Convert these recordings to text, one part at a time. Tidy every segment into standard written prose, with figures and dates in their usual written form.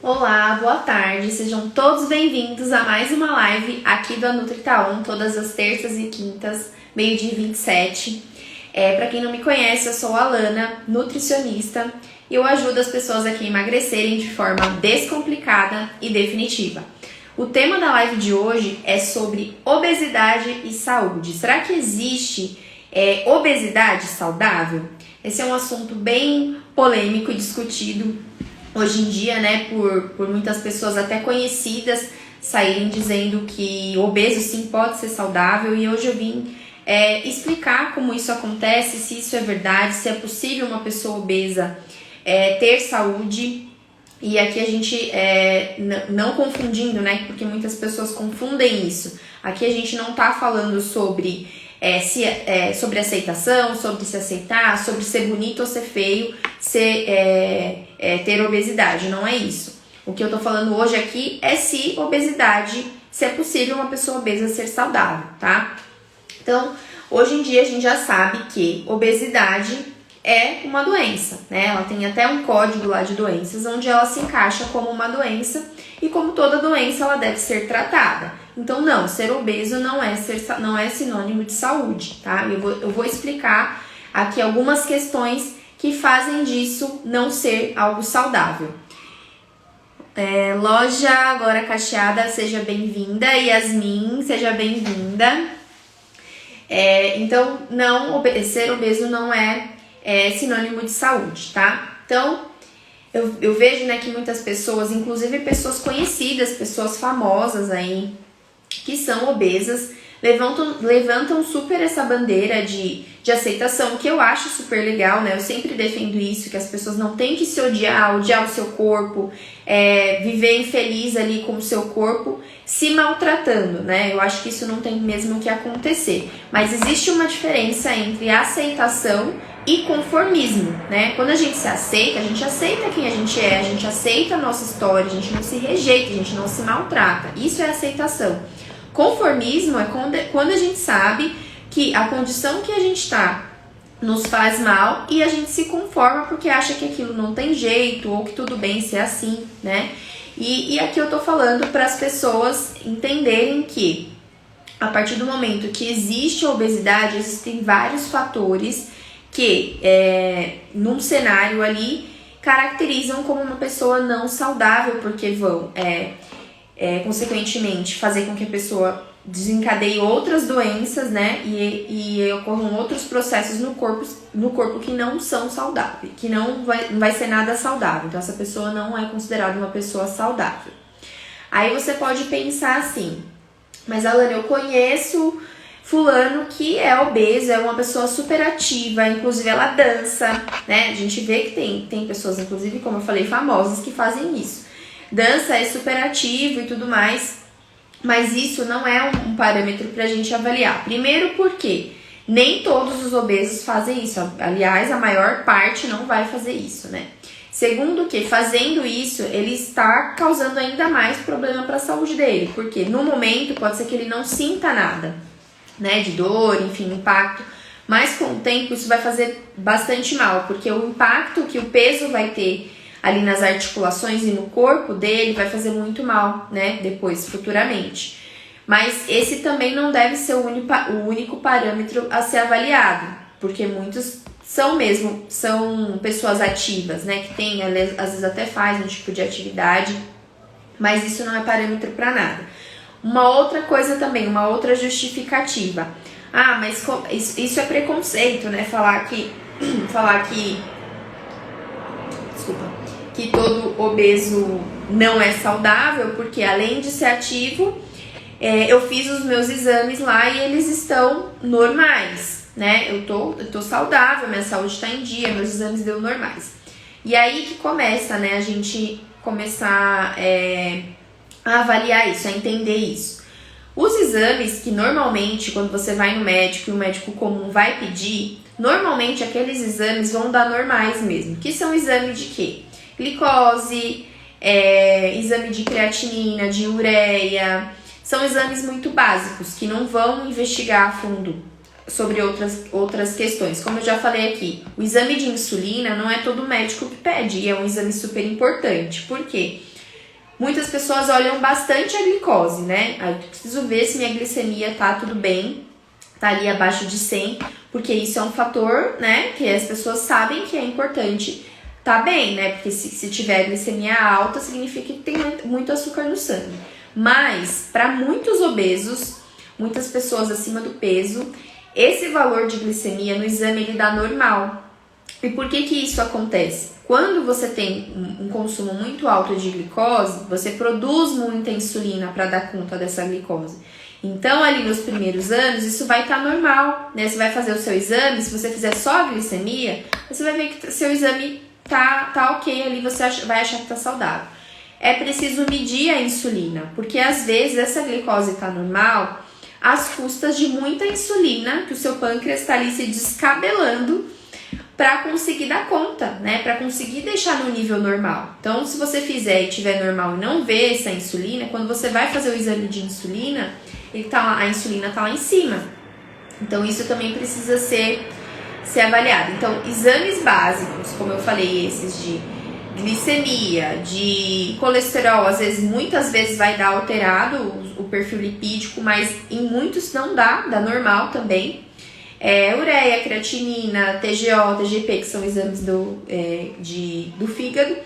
Olá, boa tarde, sejam todos bem-vindos a mais uma live aqui do Nutri-Taon, todas as terças e quintas, meio-dia 27. Para quem não me conhece, eu sou a Alana, nutricionista, e eu ajudo as pessoas aqui a emagrecerem de forma descomplicada e definitiva. O tema da live de hoje é sobre obesidade e saúde. Será que existe obesidade saudável? Esse é um assunto bem polêmico e discutido hoje em dia, né, por muitas pessoas até conhecidas saírem dizendo que obeso sim pode ser saudável, e hoje eu vim explicar como isso acontece, se isso é verdade, se é possível uma pessoa obesa ter saúde. E aqui a gente, não confundindo, né, porque muitas pessoas confundem isso. Aqui a gente não tá falando sobre sobre aceitação, sobre se aceitar, sobre ser bonito ou ser feio, ter obesidade, não é isso. O que eu tô falando hoje aqui é se é possível uma pessoa obesa ser saudável, tá? Então, hoje em dia a gente já sabe que obesidade é uma doença, né? Ela tem até um código lá de doenças, onde ela se encaixa como uma doença, e como toda doença ela deve ser tratada. Então não, ser obeso não é sinônimo de saúde, tá? Eu vou explicar aqui algumas questões que fazem disso não ser algo saudável. Loja Agora Cacheada, seja bem-vinda. Yasmin, seja bem-vinda. Então, ser obeso não é sinônimo de saúde, tá? Então, eu vejo, né, que muitas pessoas, inclusive pessoas conhecidas, pessoas famosas aí, que são obesas, levantam super essa bandeira de aceitação, que eu acho super legal, né? Eu sempre defendo isso, que as pessoas não têm que se odiar o seu corpo, viver infeliz ali com o seu corpo, se maltratando, né? Eu acho que isso não tem mesmo que acontecer. Mas existe uma diferença entre aceitação e conformismo, né? Quando a gente gente aceita quem a gente aceita a nossa história, a gente não se rejeita, a gente não se maltrata. Isso é aceitação. Conformismo é quando a gente sabe que a condição que a gente tá nos faz mal e a gente se conforma porque acha que aquilo não tem jeito ou que tudo bem ser assim, né? E aqui eu tô falando para as pessoas entenderem que a partir do momento que existe a obesidade, existem vários fatores que num cenário ali caracterizam como uma pessoa não saudável, porque vão consequentemente fazer com que a pessoa desencadeie outras doenças, né, e ocorram outros processos no corpo que não são saudáveis, que não vai ser nada saudável. Então essa pessoa não é considerada uma pessoa saudável. Aí você pode pensar assim: mas Alana, eu conheço fulano que é obeso, é uma pessoa super ativa, inclusive ela dança, né? A gente vê que tem pessoas, inclusive, como eu falei, famosas, que fazem isso. Dança, é super ativo e tudo mais, mas isso não é um parâmetro pra gente avaliar. Primeiro porque nem todos os obesos fazem isso, aliás, a maior parte não vai fazer isso, né? Segundo que, fazendo isso, ele está causando ainda mais problema para a saúde dele, porque no momento pode ser que ele não sinta nada, né, de dor, enfim, impacto, mas com o tempo isso vai fazer bastante mal, porque o impacto que o peso vai ter ali nas articulações e no corpo dele vai fazer muito mal, né, depois, futuramente. Mas esse também não deve ser o único parâmetro a ser avaliado, porque muitos são pessoas ativas, né, que tem, às vezes até faz um tipo de atividade, mas isso não é parâmetro para nada. Uma outra coisa também, uma outra justificativa. Ah, mas isso é preconceito, né? Falar que todo obeso não é saudável, porque além de ser ativo, eu fiz os meus exames lá e eles estão normais, né? Eu tô saudável, minha saúde tá em dia, meus exames deu normais. E aí que começa, né? A gente começar a avaliar isso, a entender isso. Os exames que normalmente, quando você vai no médico e o médico comum vai pedir, normalmente aqueles exames vão dar normais mesmo. Que são exames de quê? Glicose, exame de creatinina, de ureia. São exames muito básicos, que não vão investigar a fundo sobre outras questões. Como eu já falei aqui, o exame de insulina não é todo médico que pede, e é um exame super importante. Por quê? muitas pessoas olham bastante a glicose, né? Aí eu preciso ver se minha glicemia tá tudo bem, tá ali abaixo de 100, porque isso é um fator, né, que as pessoas sabem que é importante tá bem, né? Porque se tiver glicemia alta, significa que tem muito açúcar no sangue. Mas, para muitos obesos, muitas pessoas acima do peso, esse valor de glicemia no exame ele dá normal. E por que que isso acontece? Quando você tem um consumo muito alto de glicose, você produz muita insulina para dar conta dessa glicose. Então, ali nos primeiros anos, isso vai estar normal, né? Você vai fazer o seu exame, se você fizer só a glicemia, você vai ver que seu exame tá ok ali, você vai achar que tá saudável. É preciso medir a insulina, porque às vezes essa glicose tá normal às custas de muita insulina, que o seu pâncreas está ali se descabelando para conseguir dar conta, né? Para conseguir deixar no nível normal. Então, se você fizer e tiver normal e não ver essa insulina, quando você vai fazer o exame de insulina, a insulina tá lá em cima. Então, isso também precisa ser avaliado. Então, exames básicos, como eu falei, esses de glicemia, de colesterol, muitas vezes vai dar alterado o perfil lipídico, mas em muitos não dá normal também. Ureia, creatinina, TGO, TGP, que são exames do fígado,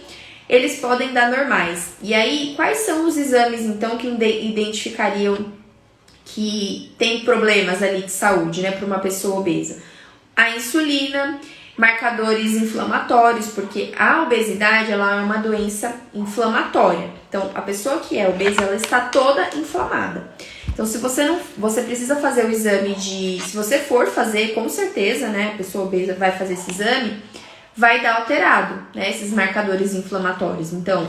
eles podem dar normais. E aí, quais são os exames, então, que identificariam que tem problemas ali de saúde, né, para uma pessoa obesa? A insulina, marcadores inflamatórios, porque a obesidade ela é uma doença inflamatória. Então, a pessoa que é obesa, ela está toda inflamada. Então, se você precisa fazer o exame se você for fazer, com certeza, né, a pessoa obesa vai fazer esse exame, vai dar alterado, né, esses marcadores inflamatórios. Então,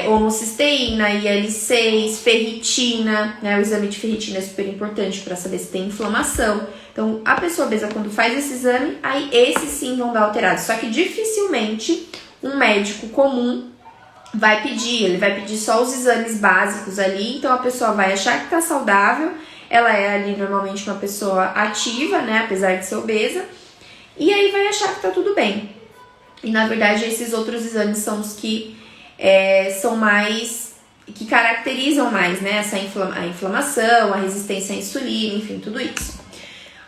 homocisteína, IL-6, ferritina, né, o exame de ferritina é super importante para saber se tem inflamação. Então, a pessoa obesa, quando faz esse exame, aí esses sim vão dar alterados. Só que dificilmente um médico comum vai pedir, ele vai pedir só os exames básicos ali, então a pessoa vai achar que tá saudável, ela é ali normalmente uma pessoa ativa, né, apesar de ser obesa, e aí vai achar que tá tudo bem. E na verdade esses outros exames são os que são mais, que caracterizam mais, né, a inflamação, a resistência à insulina, enfim, tudo isso.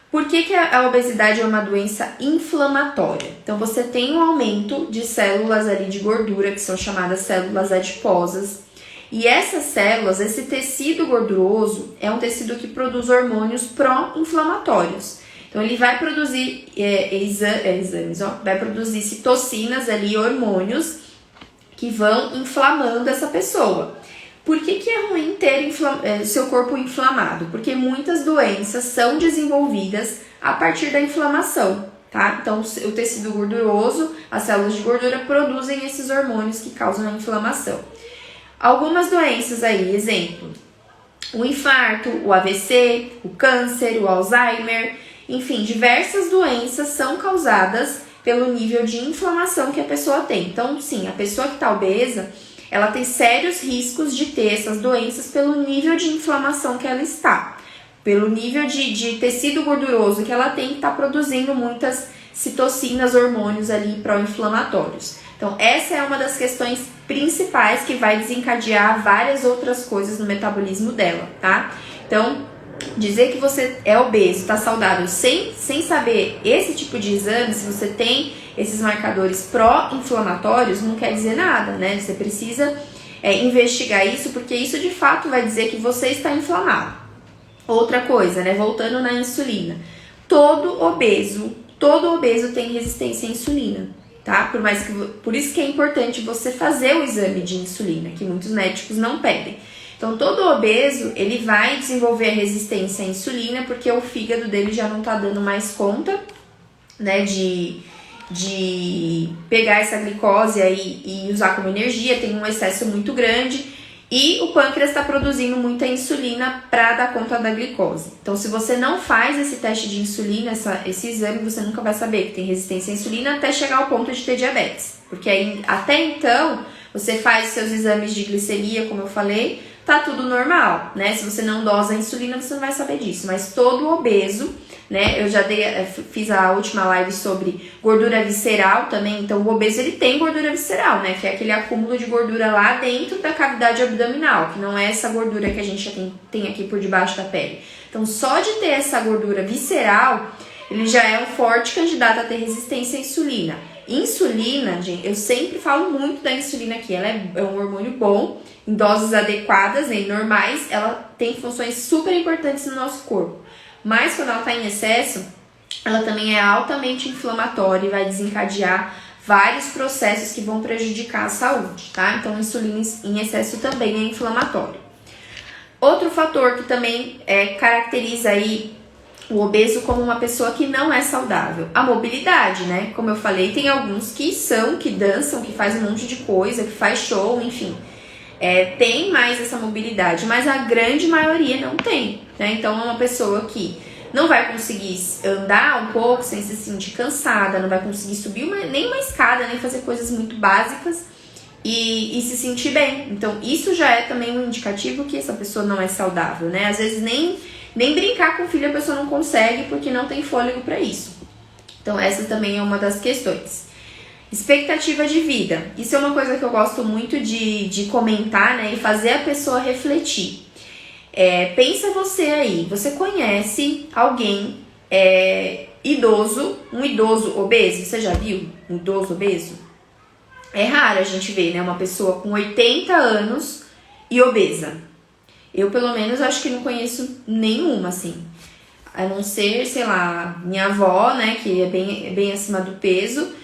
Por que a obesidade é uma doença inflamatória? Então, você tem um aumento de células ali de gordura, que são chamadas células adiposas. E essas células, esse tecido gorduroso, é um tecido que produz hormônios pró-inflamatórios. Então, ele vai produzir vai produzir citocinas ali, hormônios, que vão inflamando essa pessoa. Por que é ruim ter seu corpo inflamado? Porque muitas doenças são desenvolvidas a partir da inflamação, tá? Então, o tecido gorduroso, as células de gordura produzem esses hormônios que causam a inflamação. Algumas doenças aí, exemplo, o infarto, o AVC, o câncer, o Alzheimer, enfim, diversas doenças são causadas pelo nível de inflamação que a pessoa tem. Então, sim, a pessoa que está obesa, ela tem sérios riscos de ter essas doenças pelo nível de inflamação que ela está, pelo nível de tecido gorduroso que ela tem, que está produzindo muitas citocinas, hormônios ali pró-inflamatórios. Então, essa é uma das questões principais que vai desencadear várias outras coisas no metabolismo dela, tá? Então, dizer que você é obeso, está saudável, sem saber esse tipo de exame, se você tem esses marcadores pró-inflamatórios, não quer dizer nada, né? Você precisa investigar isso, porque isso de fato vai dizer que você está inflamado. Outra coisa, né? Voltando na insulina. Todo obeso tem resistência à insulina, tá? Por isso que é importante você fazer o exame de insulina, que muitos médicos não pedem. Então, todo obeso, ele vai desenvolver a resistência à insulina, porque o fígado dele já não tá dando mais conta, né, de pegar essa glicose aí e usar como energia, tem um excesso muito grande, e o pâncreas está produzindo muita insulina para dar conta da glicose. Então, se você não faz esse teste de insulina, esse exame, você nunca vai saber que tem resistência à insulina até chegar ao ponto de ter diabetes. Porque aí, até então, você faz seus exames de glicemia, como eu falei, tá tudo normal, né? Se você não dosa a insulina, você não vai saber disso. Mas todo obeso né? Eu já fiz a última live sobre gordura visceral também. Então, o obeso, ele tem gordura visceral, né? Que é aquele acúmulo de gordura lá dentro da cavidade abdominal, que não é essa gordura que a gente já tem aqui por debaixo da pele. Então, só de ter essa gordura visceral, ele já é um forte candidato a ter resistência à insulina. Insulina, gente, eu sempre falo muito da insulina aqui. Ela é um hormônio bom, em doses adequadas, né, normais. Ela tem funções super importantes no nosso corpo. Mas quando ela está em excesso, ela também é altamente inflamatória e vai desencadear vários processos que vão prejudicar a saúde, tá? Então, a insulina em excesso também é inflamatório. Outro fator que também caracteriza aí o obeso como uma pessoa que não é saudável, a mobilidade, né? Como eu falei, tem alguns que dançam, que faz um monte de coisa, que faz show, enfim. Tem mais essa mobilidade, mas a grande maioria não tem, né? Então é uma pessoa que não vai conseguir andar um pouco sem se sentir cansada, não vai conseguir subir nem uma escada, nem fazer coisas muito básicas e se sentir bem. Então isso já é também um indicativo que essa pessoa não é saudável, né? Às vezes nem brincar com o filho a pessoa não consegue porque não tem fôlego para isso. Então essa também é uma das questões. Expectativa de vida. Isso é uma coisa que eu gosto muito de comentar, né? E fazer a pessoa refletir. Pensa você aí, você conhece alguém idoso, um idoso obeso? Você já viu um idoso obeso? É raro a gente ver, né? Uma pessoa com 80 anos e obesa. Eu, pelo menos, acho que não conheço nenhuma, assim. A não ser, sei lá, minha avó, né? Que é bem acima do peso.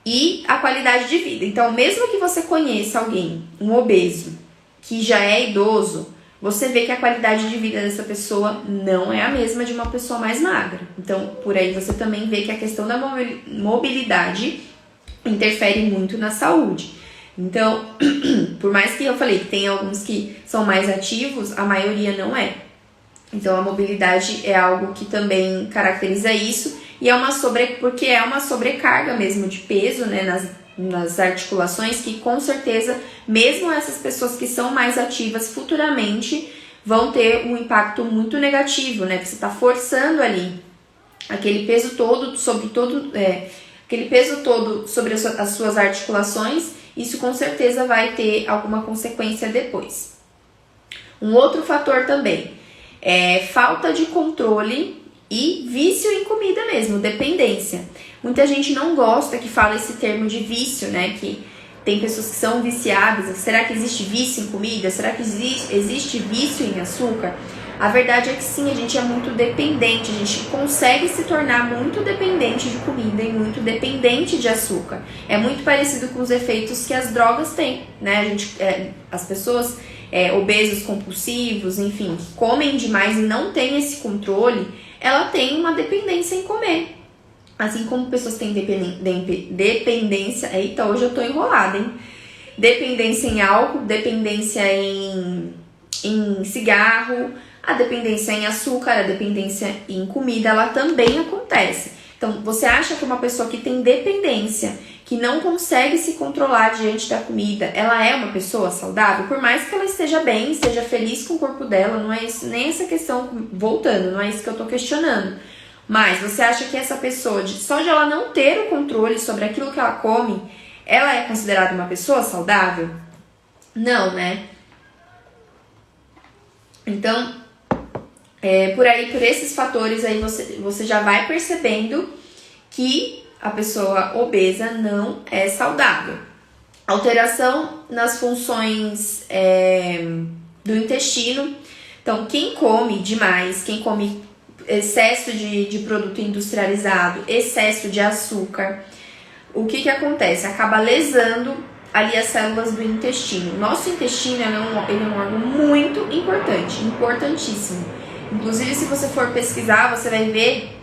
E a qualidade de vida. Então, mesmo que você conheça alguém, um obeso, que já é idoso, você vê que a qualidade de vida dessa pessoa não é a mesma de uma pessoa mais magra. Então, por aí você também vê que a questão da mobilidade interfere muito na saúde. Então, por mais que eu falei que tem alguns que são mais ativos, a maioria não é. Então, a mobilidade é algo que também caracteriza isso. E porque é uma sobrecarga mesmo de peso, né, nas articulações, que com certeza, mesmo essas pessoas que são mais ativas futuramente, vão ter um impacto muito negativo, né? Porque você está forçando ali aquele peso todo sobre as suas articulações. Isso com certeza vai ter alguma consequência depois. Um outro fator também é falta de controle e vício em comida mesmo, dependência. Muita gente não gosta que fala esse termo de vício, né? Que tem pessoas que são viciadas. Será que existe vício em comida? Será que existe vício em açúcar? A verdade é que sim, a gente é muito dependente. A gente consegue se tornar muito dependente de comida e muito dependente de açúcar. É muito parecido com os efeitos que as drogas têm, né? As pessoas obesos compulsivos, enfim, que comem demais e não têm esse controle, ela tem uma dependência em comer. Assim como pessoas têm dependência... Eita, hoje eu tô enrolada, hein? Dependência em álcool, dependência em cigarro, a dependência em açúcar, a dependência em comida, ela também acontece. Então, você acha que uma pessoa que tem dependência, que não consegue se controlar diante da comida, ela é uma pessoa saudável? Por mais que ela esteja bem, esteja feliz com o corpo dela, não é isso, nem essa questão, voltando, não é isso que eu tô questionando. Mas você acha que essa pessoa, só de ela não ter o controle sobre aquilo que ela come, ela é considerada uma pessoa saudável? Não, né? Então, por esses fatores aí, você já vai percebendo que a pessoa obesa não é saudável. Alteração nas funções do intestino. Então, quem come demais, quem come excesso de produto industrializado, excesso de açúcar, o que acontece? Acaba lesando ali as células do intestino. Nosso intestino ele é um órgão muito importante, importantíssimo. Inclusive, se você for pesquisar, você vai ver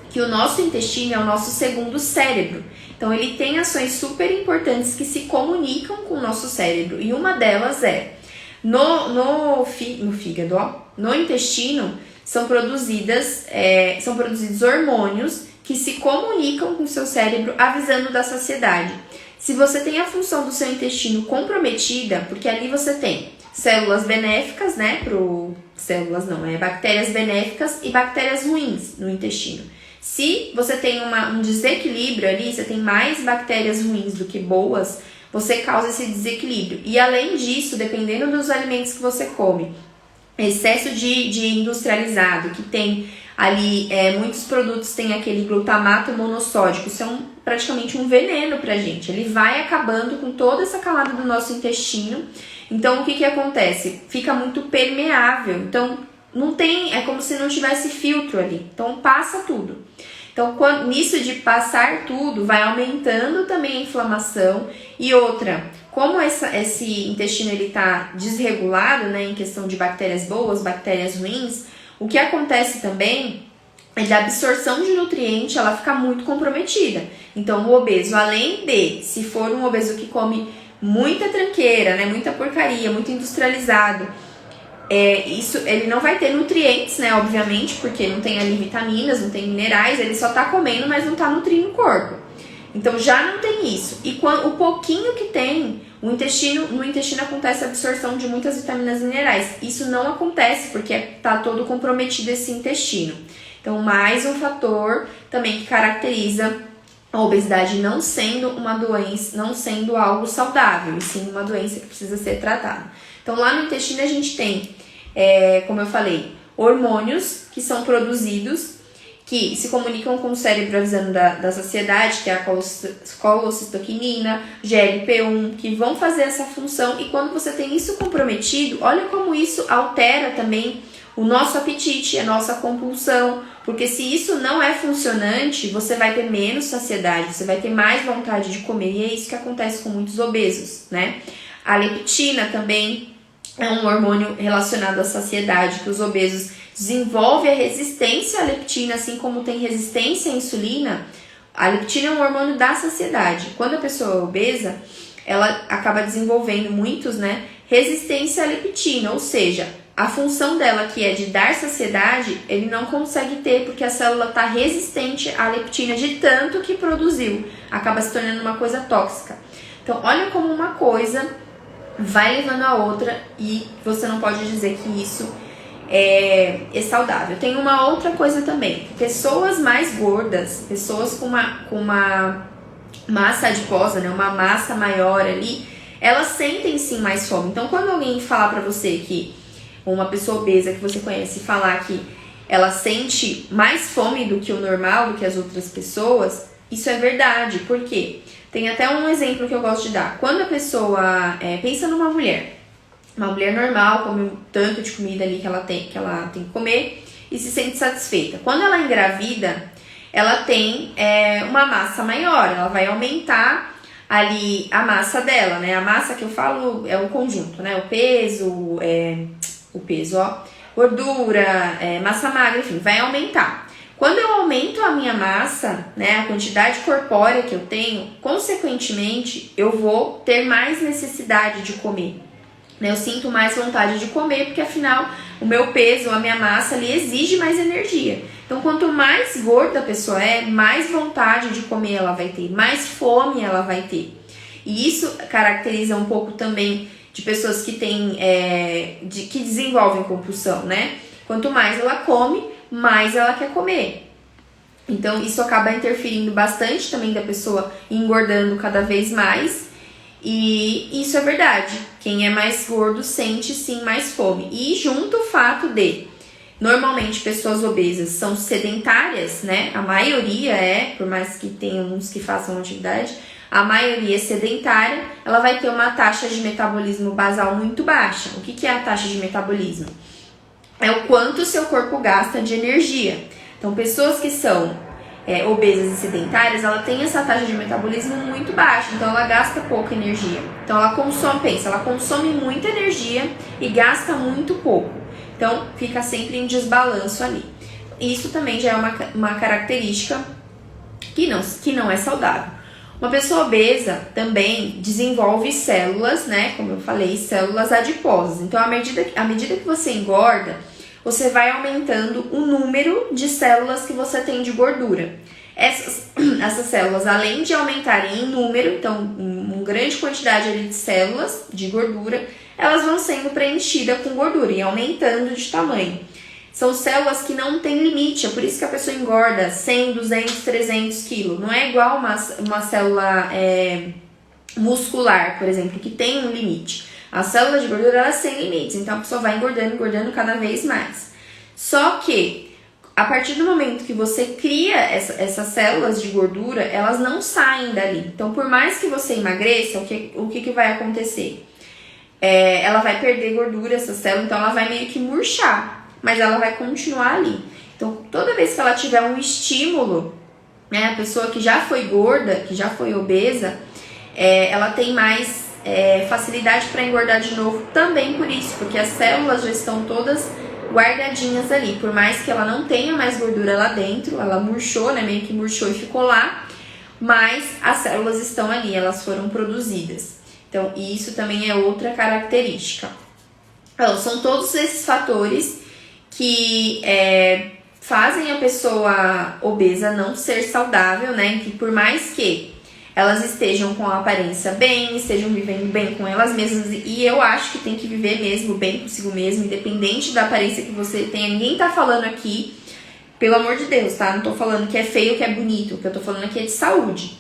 que o nosso intestino é o nosso segundo cérebro. Então, ele tem ações super importantes que se comunicam com o nosso cérebro. E uma delas no fígado, no intestino, são produzidos hormônios que se comunicam com o seu cérebro avisando da saciedade. Se você tem a função do seu intestino comprometida, porque ali você tem células benéficas, né, células não, bactérias benéficas e bactérias ruins no intestino. Se você tem um desequilíbrio ali, você tem mais bactérias ruins do que boas, você causa esse desequilíbrio. E além disso, dependendo dos alimentos que você come, excesso de industrializado, que tem ali, muitos produtos têm aquele glutamato monossódico, isso é praticamente um veneno pra gente. Ele vai acabando com toda essa camada do nosso intestino. Então, o que acontece? Fica muito permeável. Então, não tem, é como se não tivesse filtro ali. Então, passa tudo. Então, nisso de passar tudo, vai aumentando também a inflamação. E outra, como esse intestino ele tá desregulado, né, em questão de bactérias boas, bactérias ruins, o que acontece também é que a absorção de nutriente, ela fica muito comprometida. Então, o obeso, além de, se for um obeso que come muita tranqueira, né, muita porcaria, muito industrializado, ele não vai ter nutrientes, né, obviamente, porque não tem ali vitaminas, não tem minerais, ele só tá comendo, mas não tá nutrindo o corpo. Então já não tem isso. E o pouquinho que tem, no intestino acontece a absorção de muitas vitaminas e minerais. Isso não acontece porque tá todo comprometido esse intestino. Então, mais um fator também que caracteriza a obesidade não sendo uma doença, não sendo algo saudável, e sim uma doença que precisa ser tratada. Então, lá no intestino a gente tem, como eu falei, hormônios que são produzidos, que se comunicam com o cérebro avisando da saciedade, que é a colocistoquinina, GLP-1, que vão fazer essa função. E quando você tem isso comprometido, olha como isso altera também o nosso apetite, a nossa compulsão, porque se isso não é funcionante, você vai ter menos saciedade, você vai ter mais vontade de comer, e é isso que acontece com muitos obesos, né? A leptina também é um hormônio relacionado à saciedade, que os obesos desenvolvem a resistência à leptina, assim como tem resistência à insulina. A leptina é um hormônio da saciedade. Quando a pessoa é obesa, ela acaba desenvolvendo resistência à leptina, ou seja, a função dela, que é de dar saciedade, ele não consegue ter, porque a célula está resistente à leptina de tanto que produziu. Acaba se tornando uma coisa tóxica. Então, olha como uma coisa vai levando a outra e você não pode dizer que isso é saudável. Tem uma outra coisa também. Pessoas mais gordas, pessoas com uma massa adiposa, né, uma massa maior ali, elas sentem sim mais fome. Então, quando alguém falar pra você que uma pessoa obesa que você conhece falar que ela sente mais fome do que o normal, do que as outras pessoas, isso é verdade. Por quê? Tem até um exemplo que eu gosto de dar. Quando a pessoa pensa numa mulher, uma mulher normal, come um tanto de comida ali que ela tem que comer e se sente satisfeita. Quando ela engravida, ela tem uma massa maior, ela vai aumentar ali a massa dela, né? A massa que eu falo é o conjunto, né? O peso, gordura, massa magra, enfim, vai aumentar. Quando eu aumento a minha massa, né, a quantidade corpórea que eu tenho, consequentemente, eu vou ter mais necessidade de comer. Eu sinto mais vontade de comer, porque afinal, o meu peso, a minha massa ali exige mais energia. Então, quanto mais gorda a pessoa é, mais vontade de comer ela vai ter, mais fome ela vai ter. E isso caracteriza um pouco também de pessoas que têm, que desenvolvem compulsão, né? Quanto mais ela come, mais ela quer comer. Então, isso acaba interferindo bastante também da pessoa engordando cada vez mais. E isso é verdade. Quem é mais gordo sente sim mais fome. E junto o fato de, normalmente, pessoas obesas são sedentárias, né? A maioria por mais que tenha uns que façam atividade, a maioria é sedentária, ela vai ter uma taxa de metabolismo basal muito baixa. O que é a taxa de metabolismo? É o quanto o seu corpo gasta de energia. Então, pessoas que são obesas e sedentárias, ela tem essa taxa de metabolismo muito baixa, então ela gasta pouca energia. Então, ela consome muita energia e gasta muito pouco. Então, fica sempre em desbalanço ali. Isso também já é uma característica que não é saudável. Uma pessoa obesa também desenvolve células, né? Como eu falei, células adiposas. Então, à medida que você engorda, você vai aumentando o número de células que você tem de gordura. Essas células, além de aumentarem em número, então, uma grande quantidade ali de células de gordura, elas vão sendo preenchidas com gordura e aumentando de tamanho. São células que não têm limite, é por isso que a pessoa engorda 100, 200, 300 quilos. Não é igual uma célula muscular, por exemplo, que tem um limite. A célula de gordura, ela é sem limites, então a pessoa vai engordando cada vez mais. Só que, a partir do momento que você cria essas células de gordura, elas não saem dali. Então, por mais que você emagreça, o que vai acontecer? Ela vai perder gordura, essa célula, então ela vai meio que murchar, mas ela vai continuar ali. Então, toda vez que ela tiver um estímulo, né, a pessoa que já foi gorda, que já foi obesa, ela tem mais facilidade para engordar de novo também por isso, porque as células já estão todas guardadinhas ali, por mais que ela não tenha mais gordura lá dentro, ela murchou, né, meio que murchou e ficou lá, mas as células estão ali, elas foram produzidas. Então, isso também é outra característica. Então, são todos esses fatores que fazem a pessoa obesa não ser saudável, né, que por mais que elas estejam com a aparência bem, estejam vivendo bem com elas mesmas, e eu acho que tem que viver mesmo bem consigo mesmo, independente da aparência que você tenha. Ninguém tá falando aqui, pelo amor de Deus, tá? Não tô falando que é feio, que é bonito, o que eu tô falando aqui é de saúde.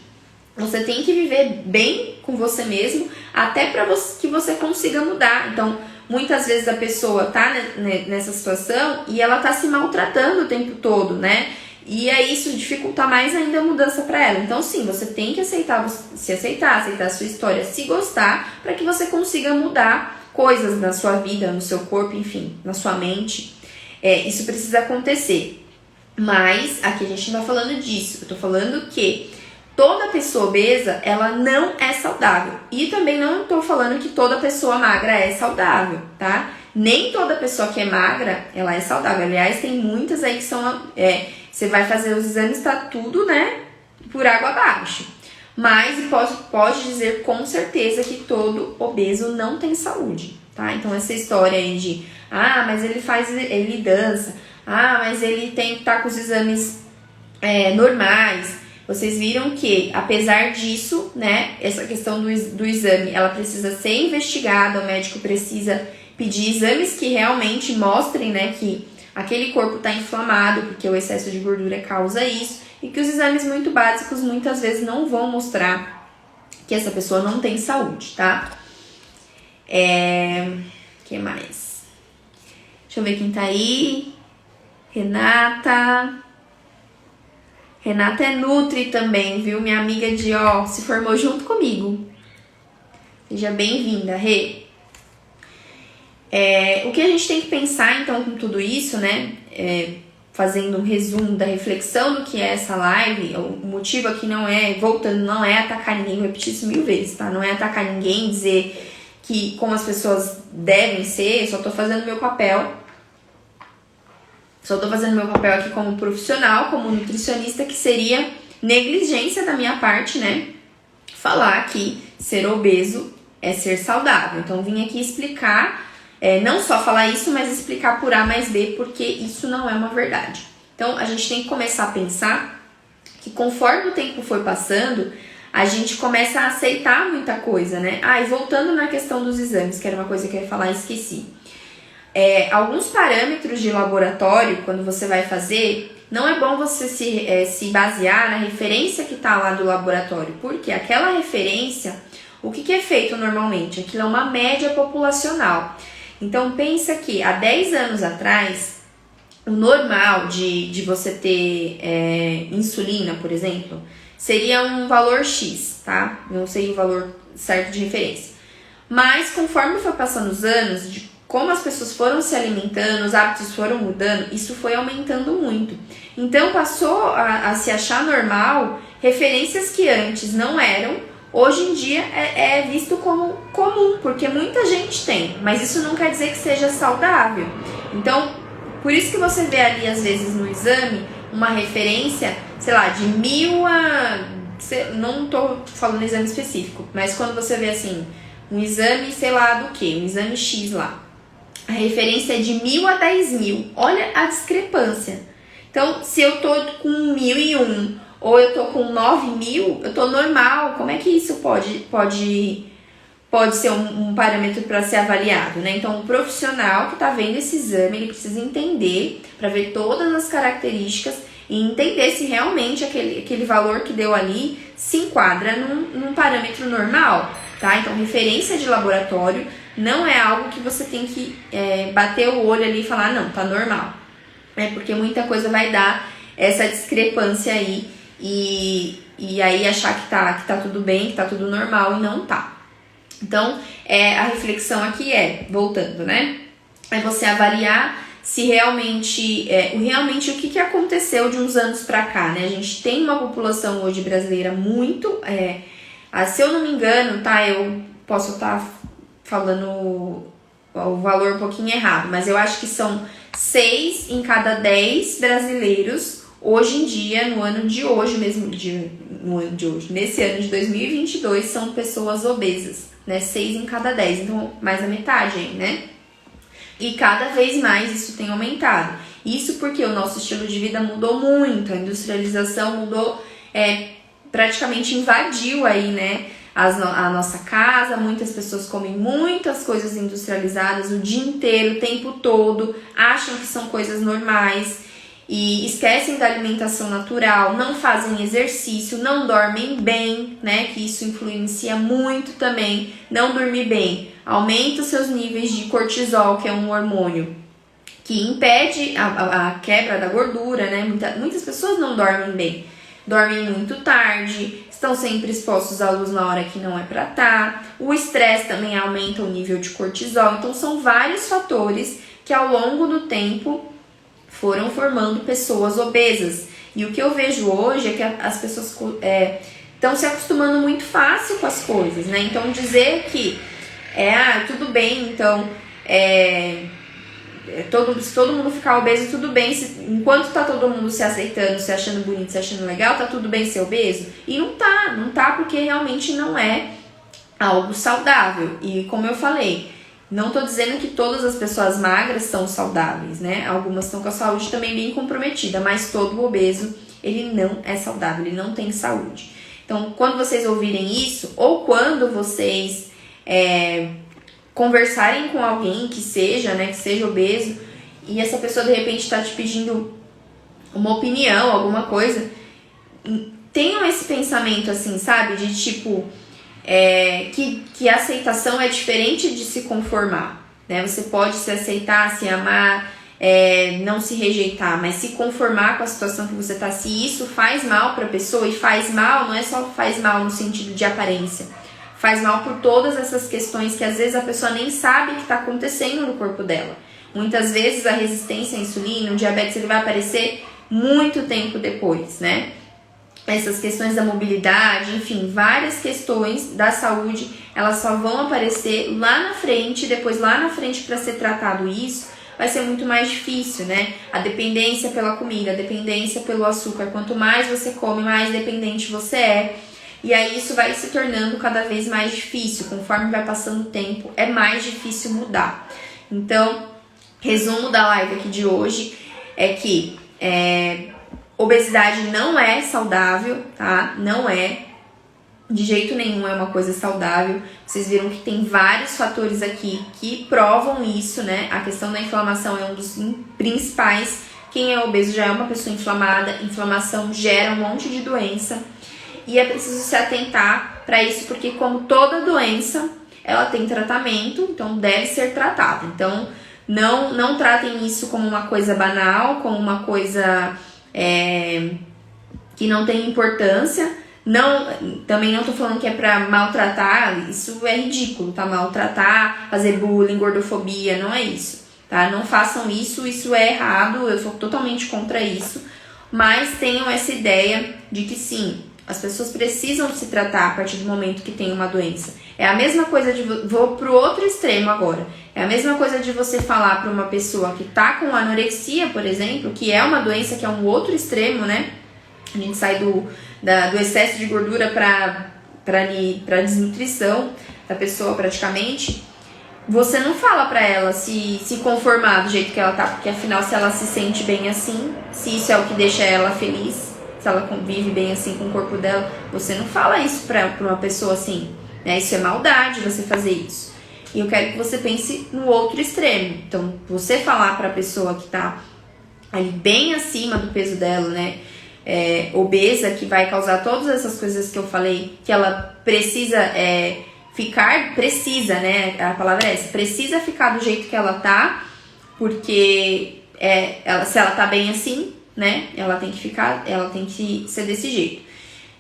Você tem que viver bem com você mesmo, até pra que você consiga mudar. Então, muitas vezes a pessoa tá nessa situação e ela tá se maltratando o tempo todo, né? E aí isso dificulta mais ainda a mudança para ela. Então sim, você tem que aceitar a sua história, se gostar, para que você consiga mudar coisas na sua vida, no seu corpo, enfim, na sua mente. Isso precisa acontecer. Mas aqui a gente não tá falando disso. Eu tô falando que toda pessoa obesa, ela não é saudável. E também não tô falando que toda pessoa magra é saudável, tá? Nem toda pessoa que é magra, ela é saudável. Aliás, tem muitas aí que são... Você vai fazer os exames, tá tudo, né, por água abaixo. Mas pode dizer com certeza que todo obeso não tem saúde, tá? Então essa história aí de, mas ele dança, mas ele tem que estar com os exames normais. Vocês viram que, apesar disso, né, essa questão do exame, ela precisa ser investigada, o médico precisa pedir exames que realmente mostrem, né, que aquele corpo está inflamado, porque o excesso de gordura causa isso, e que os exames muito básicos muitas vezes não vão mostrar que essa pessoa não tem saúde, tá? Que mais? Deixa eu ver quem tá aí. Renata é Nutri também, viu? Minha amiga se formou junto comigo. Seja bem-vinda, Rê. O que a gente tem que pensar, então, com tudo isso, né? Fazendo um resumo da reflexão do que é essa live, o motivo aqui não é atacar ninguém, vou repetir isso 1000 vezes, tá? Não é atacar ninguém, dizer que como as pessoas devem ser, só tô fazendo meu papel. Só tô fazendo meu papel aqui como profissional, como nutricionista, que seria negligência da minha parte, né? Falar que ser obeso é ser saudável. Então, vim aqui explicar. Não só falar isso, mas explicar por A mais B, porque isso não é uma verdade. Então, a gente tem que começar a pensar que conforme o tempo foi passando, a gente começa a aceitar muita coisa, né? E voltando na questão dos exames, que era uma coisa que eu ia falar e esqueci. Alguns parâmetros de laboratório, quando você vai fazer, não é bom você se basear na referência que está lá do laboratório, porque aquela referência, o que é feito normalmente? Aquilo é uma média populacional. Então, pensa que há 10 anos atrás, o normal de você ter insulina, por exemplo, seria um valor X, tá? Não sei o valor certo de referência. Mas, conforme foi passando os anos, de como as pessoas foram se alimentando, os hábitos foram mudando, isso foi aumentando muito. Então, passou a se achar normal referências que antes não eram. Hoje em dia é visto como comum, porque muita gente tem, mas isso não quer dizer que seja saudável. Então, por isso que você vê ali, às vezes, no exame, uma referência, sei lá, de 1000 a... Não tô falando exame específico, mas quando você vê, assim, um exame, sei lá, do quê? Um exame X lá. A referência é de 1000 a 10.000. Olha a discrepância. Então, se eu tô com 1001... ou eu tô com 9.000, eu tô normal. Como é que isso pode pode ser um parâmetro para ser avaliado, né? Então, o profissional que está vendo esse exame, ele precisa entender, para ver todas as características e entender se realmente aquele valor que deu ali se enquadra num parâmetro normal, tá? Então, referência de laboratório não é algo que você tem que bater o olho ali e falar, não, tá normal, né? Porque muita coisa vai dar essa discrepância aí e aí achar que tá tudo bem, que tá tudo normal e não tá. Então, a reflexão aqui voltando, né? É você avaliar se realmente o que aconteceu de uns anos para cá, né? A gente tem uma população hoje brasileira muito, se eu não me engano, tá? Eu posso estar falando o valor um pouquinho errado, mas eu acho que são 6 em cada 10 brasileiros hoje em dia, no ano de hoje mesmo, nesse ano de 2022, são pessoas obesas, né? 6 em cada 10, então mais da metade aí, né? E cada vez mais isso tem aumentado. Isso porque o nosso estilo de vida mudou muito, a industrialização mudou, praticamente invadiu aí, né, a nossa casa. Muitas pessoas comem muitas coisas industrializadas o dia inteiro, o tempo todo, acham que são coisas normais e esquecem da alimentação natural, não fazem exercício, não dormem bem, né, que isso influencia muito também. Não dormir bem aumenta os seus níveis de cortisol, que é um hormônio que impede a quebra da gordura, né? Muitas pessoas não dormem bem, dormem muito tarde, estão sempre expostos à luz na hora que não é para estar. O estresse também aumenta o nível de cortisol. Então são vários fatores que ao longo do tempo foram formando pessoas obesas. E o que eu vejo hoje é que as pessoas estão se acostumando muito fácil com as coisas, né? Então dizer que tudo bem, então se todo mundo ficar obeso, tudo bem, enquanto tá todo mundo se aceitando, se achando bonito, se achando legal, tá tudo bem ser obeso? E não tá porque realmente não é algo saudável. E como eu falei, não tô dizendo que todas as pessoas magras são saudáveis, né? Algumas estão com a saúde também bem comprometida, mas todo obeso, ele não é saudável, ele não tem saúde. Então, quando vocês ouvirem isso, ou quando vocês conversarem com alguém que seja obeso, e essa pessoa de repente está te pedindo uma opinião, alguma coisa, tenham esse pensamento assim, sabe? De tipo, que a aceitação é diferente de se conformar, né? Você pode se aceitar, se amar, não se rejeitar, mas se conformar com a situação que você tá. Se isso faz mal para a pessoa, e faz mal, não é só faz mal no sentido de aparência, faz mal por todas essas questões que às vezes a pessoa nem sabe que está acontecendo no corpo dela. Muitas vezes a resistência à insulina, o diabetes, ele vai aparecer muito tempo depois, né? Essas questões da mobilidade, enfim, várias questões da saúde, elas só vão aparecer lá na frente. Depois lá na frente, para ser tratado isso, vai ser muito mais difícil, né? A dependência pela comida, a dependência pelo açúcar. Quanto mais você come, mais dependente você é. E aí isso vai se tornando cada vez mais difícil. Conforme vai passando o tempo, é mais difícil mudar. Então, resumo da live aqui de hoje é que obesidade não é saudável, tá? Não é. De jeito nenhum é uma coisa saudável. Vocês viram que tem vários fatores aqui que provam isso, né? A questão da inflamação é um dos principais. Quem é obeso já é uma pessoa inflamada. Inflamação gera um monte de doença. E é preciso se atentar para isso, porque como toda doença, ela tem tratamento, então deve ser tratada. Então, não tratem isso como uma coisa banal, como uma coisa que não tem importância. Também não tô falando que é pra maltratar, isso é ridículo, tá? Maltratar, fazer bullying, gordofobia, não é isso, tá? Não façam isso, isso é errado, eu sou totalmente contra isso. Mas tenham essa ideia de que sim, as pessoas precisam se tratar a partir do momento que tem uma doença. É a mesma coisa vou pro outro extremo agora. É a mesma coisa de você falar para uma pessoa que tá com anorexia, por exemplo, que é uma doença que é um outro extremo, né? A gente sai do excesso de gordura para desnutrição da pessoa praticamente. Você não fala pra ela se conformar do jeito que ela tá, porque afinal, se ela se sente bem assim, se isso é o que deixa ela feliz, se ela convive bem assim com o corpo dela, você não fala isso pra uma pessoa assim, né? Isso é maldade você fazer isso. E eu quero que você pense no outro extremo. Então, você falar para a pessoa que tá ali bem acima do peso dela, né? Obesa, que vai causar todas essas coisas que eu falei, que ela precisa precisa, né? A palavra é essa, precisa ficar do jeito que ela tá, porque se ela tá bem assim, né? Ela tem que ser desse jeito.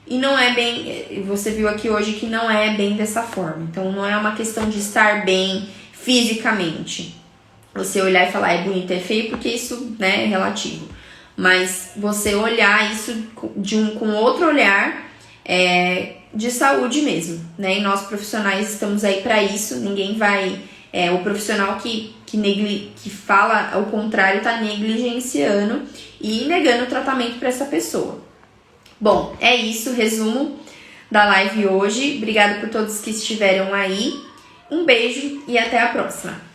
E não é bem, você viu aqui hoje que não é bem dessa forma. Então não é uma questão de estar bem fisicamente. Você olhar e falar é bonito, é feio, porque isso, né, é relativo. Mas você olhar isso com outro olhar de saúde mesmo, né? E nós profissionais estamos aí para isso. Ninguém vai... o profissional que fala ao contrário tá negligenciando e negando o tratamento para essa pessoa. Bom, é isso, resumo da live hoje. Obrigada por todos que estiveram aí. Um beijo e até a próxima.